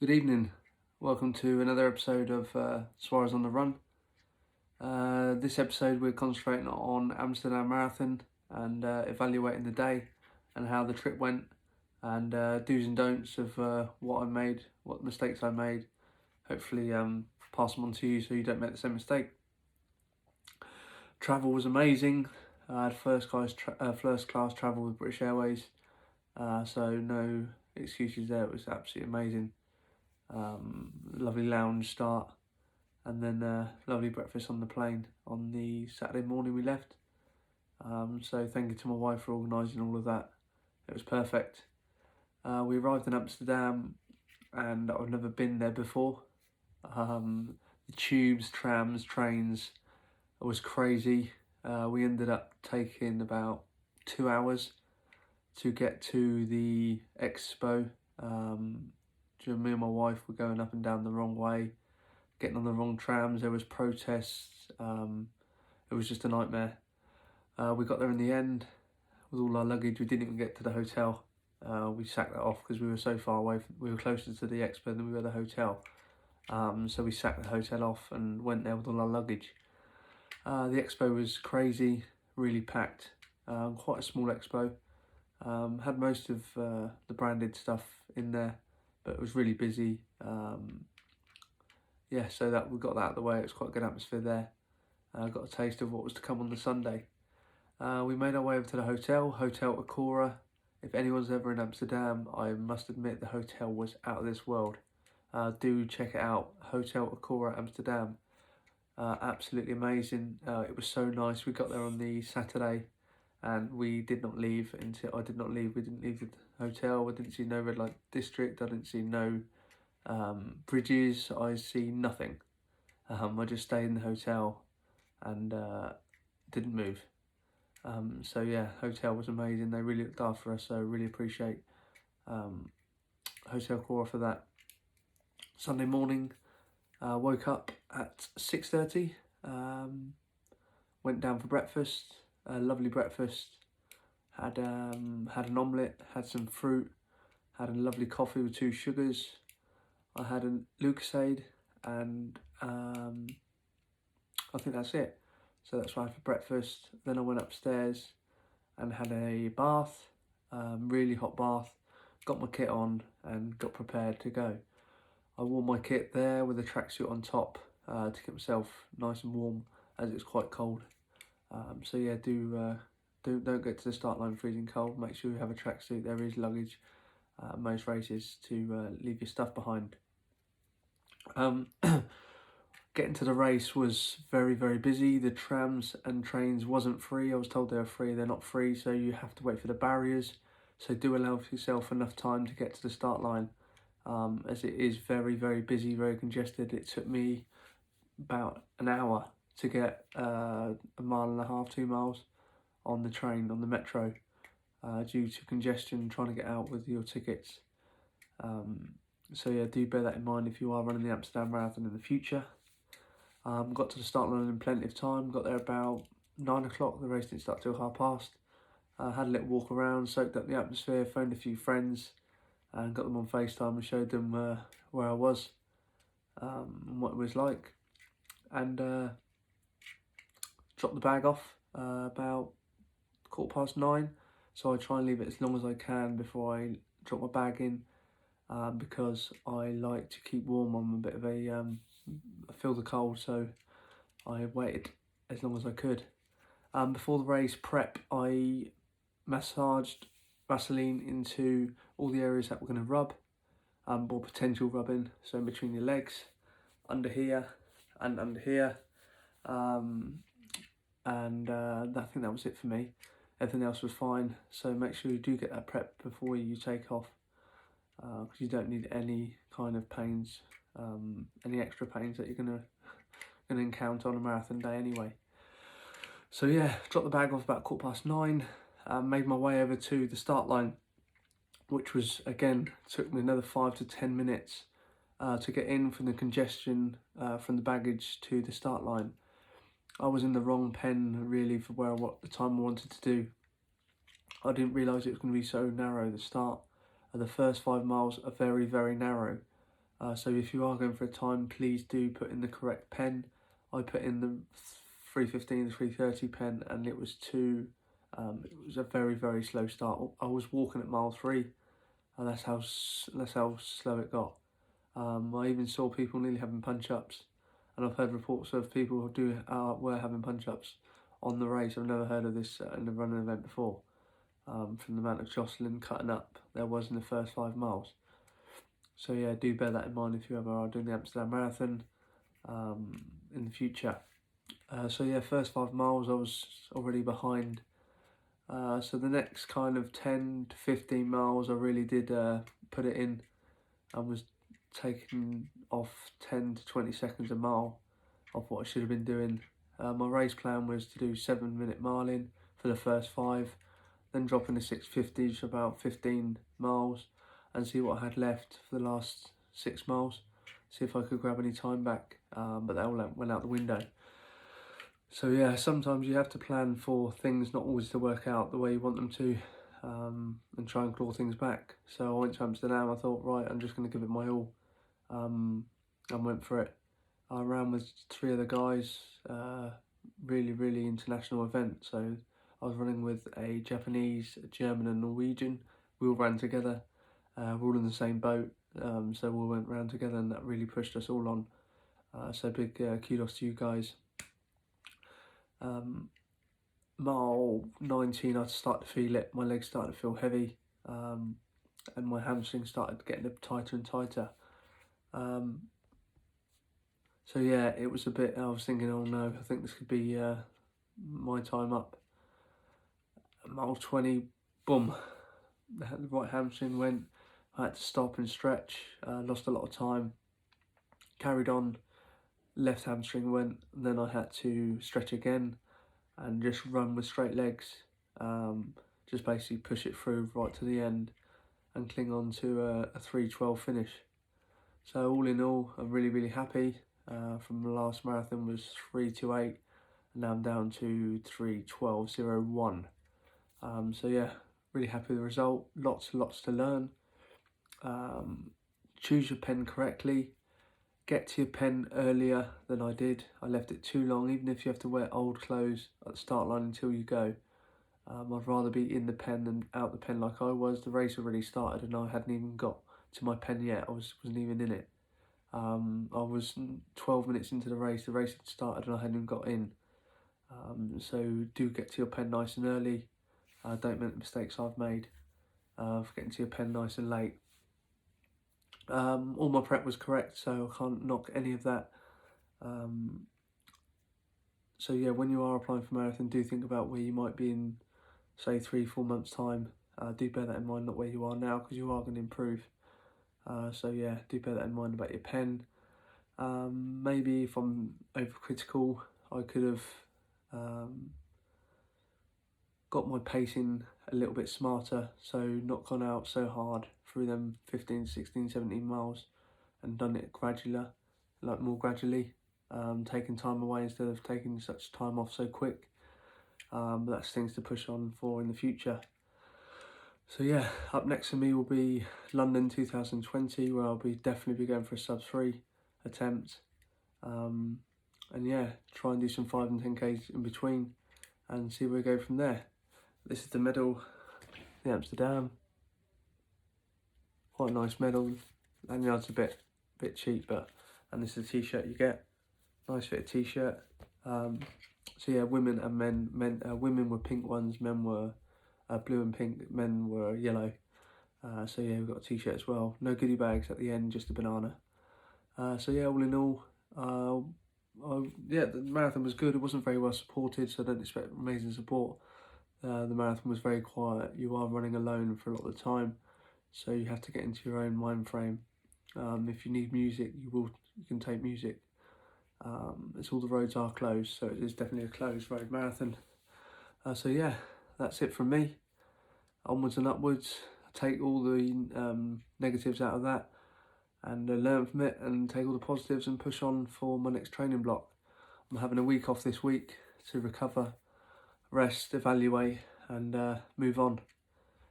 Good evening. Welcome to another episode of Suarez on the Run. This episode we're concentrating on Amsterdam Marathon and evaluating the day and how the trip went and do's and don'ts of what I made, what mistakes I made. Hopefully pass them on to you so you don't make the same mistake. Travel was amazing. I had first class travel with British Airways, so no excuses there. It was absolutely amazing. Lovely lounge start, and then lovely breakfast on the plane on the Saturday morning we left. So thank you to my wife for organising all of that. It was perfect. We arrived in Amsterdam, and I've never been there before. The tubes, trams, trains, it was crazy. We ended up taking about 2 hours to get to the expo. Me and my wife were going up and down the wrong way, getting on the wrong trams. There was protests. It was just a nightmare. We got there in the end with all our luggage. We didn't even get to the hotel. We sacked that off because we were so far away. We were closer to the expo than we were the hotel. So we sacked the hotel off and went there with all our luggage. The expo was crazy, really packed. Quite a small expo. Had most of the branded stuff in there, but it was really busy. So that we got that out of the way. It was quite a good atmosphere there. Got a taste of what was to come on the Sunday. We made our way over to the Hotel Akora. If anyone's ever in Amsterdam, I must admit the hotel was out of this world. Do check it out, Hotel Akora Amsterdam. Absolutely amazing. It was so nice. We got there on the Saturday, and we did not leave until I did not leave. We didn't leave the hotel. I didn't see no red light district. I didn't see no bridges. I see nothing. I just stayed in the hotel and didn't move. So yeah, hotel was amazing. They really looked after us, so really appreciate Hotel Cora for that. Sunday morning, woke up at 6:30. Went down for breakfast. A lovely breakfast. Had an omelette. Had some fruit. Had a lovely coffee with 2 sugars. I had a Lucasade, and I think that's it. So that's what I had for breakfast. Then I went upstairs and had a bath, really hot bath, got my kit on and got prepared to go. I wore my kit there with a tracksuit on top to keep myself nice and warm as it's quite cold. So yeah, don't get to the start line freezing cold. Make sure you have a tracksuit. There is luggage most races to leave your stuff behind. Getting to the race was very, very busy. The trams and trains wasn't free. I was told they were free. They're not free, so you have to wait for the barriers. So do allow yourself enough time to get to the start line, as it is very, very busy, very congested. It took me about an hour to get 1.5 miles, 2 miles on the train, on the metro, due to congestion, trying to get out with your tickets. So yeah, do bear that in mind if you are running the Amsterdam Marathon in the future. Got to the start line in plenty of time. Got there about 9 o'clock. The race didn't start till past. Had a little walk around, soaked up the atmosphere, phoned a few friends, and got them on FaceTime and showed them where I was and what it was like. And dropped the bag off about 9:15. So I try and leave it as long as I can before I drop my bag in, because I like to keep warm. I'm a bit of a I feel the cold, so I waited as long as I could. Before the race prep, I massaged Vaseline into all the areas that we're going to rub, or potential rubbing, so in between your legs, under here and under here. I think that was it for me. Everything else was fine, so make sure you do get that prep before you take off, because you don't need any kind of pains, any extra pains that you're gonna encounter on a marathon day anyway. So yeah, dropped the bag off about 9:15. Made my way over to the start line, which was, again, took me another 5 to 10 minutes to get in from the congestion from the baggage to the start line. I was in the wrong pen really for what the time I wanted to do. I didn't realise it was going to be so narrow. The start of the first 5 miles are very, very narrow. So if you are going for a time, please do put in the correct pen. I put in the 3:15, the 3:30 pen, and it was it was a very, very slow start. I was walking at mile 3, and that's how slow it got. I even saw people nearly having punch-ups, and I've heard reports of people who were having punch-ups on the race. I've never heard of this in a running event before. From the amount of jostling, cutting up there was in the first 5 miles. So yeah, do bear that in mind if you ever are doing the Amsterdam Marathon in the future. So yeah, first 5 miles I was already behind. So the next kind of 10 to 15 miles I really did put it in. I was taking off 10 to 20 seconds a mile of what I should have been doing. My race plan was to do 7-minute miling for the first 5, then drop in the 6:50 to about 15 miles and see what I had left for the last 6 miles, see if I could grab any time back, but that all went out the window. So yeah, sometimes you have to plan for things not always to work out the way you want them to, and try and claw things back. So I went to Amsterdam, I thought, right, I'm just going to give it my all, and went for it. I ran with 3 other guys, really, really international event. So I was running with a Japanese, a German and Norwegian. We all ran together, we're all in the same boat, so we all went round together, and that really pushed us all on. So big kudos to you guys. Mile 19 I started to feel it, my legs started to feel heavy, and my hamstrings started getting tighter and tighter. So yeah, it was a bit, I was thinking, oh no, I think this could be my time up. Mile 20, boom, the right hamstring went. I had to stop and stretch, lost a lot of time, carried on, left hamstring went, and then I had to stretch again and just run with straight legs, just basically push it through right to the end and cling on to a 3:12 finish. So all in all, I'm really, really happy. From the last marathon was 3:28, and now I'm down to 3:12.01. So yeah, really happy with the result. Lots to learn. Choose your pen correctly. Get to your pen earlier than I did. I left it too long, even if you have to wear old clothes at the start line until you go. I'd rather be in the pen than out the pen like I was. The race already started and I hadn't even got to my pen yet. I wasn't even in it. I was 12 minutes into the race had started and I hadn't even got in. So do get to your pen nice and early. Don't make the mistakes I've made of getting to your pen nice and late. All my prep was correct, so I can't knock any of that. So yeah, when you are applying for marathon, do think about where you might be in, say, 3-4 months time. Do bear that in mind, not where you are now, because you are going to improve. So yeah, do bear that in mind about your pen. Maybe if I'm overcritical, I could have got my pacing a little bit smarter, so not gone out so hard through them 15, 16, 17 miles and done it more gradually, taking time away instead of taking such time off so quick. But that's things to push on for in the future. So yeah, up next for me will be London 2020, where I'll definitely be going for a sub-3 attempt. And yeah, try and do some 5 and 10Ks in between and see where we go from there. This is the medal, the Amsterdam. Quite a nice medal. Lanyard's a bit cheap, and this is the t-shirt you get. Nice fit t-shirt. So yeah, women and men. Women were pink ones, men were blue and pink, men were yellow. So yeah, we've got a t-shirt as well. No goodie bags at the end, just a banana. So yeah, all in all, yeah, the marathon was good. It wasn't very well supported, so I don't expect amazing support. The marathon was very quiet. You are running alone for a lot of the time, so you have to get into your own mind frame. If you need music, you can take music. It's all the roads are closed, so it is definitely a closed road marathon. So yeah, that's it from me. Onwards and upwards. Take all the negatives out of that and learn from it, and take all the positives and push on for my next training block. I'm having a week off this week to recover, rest, evaluate, and move on.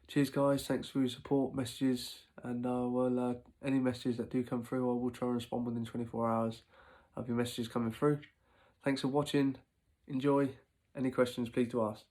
Cheers, guys. Thanks for your support, messages, and any messages that do come through, I will try and respond within 24 hours of your messages coming through. Thanks for watching. Enjoy. Any questions, please do ask.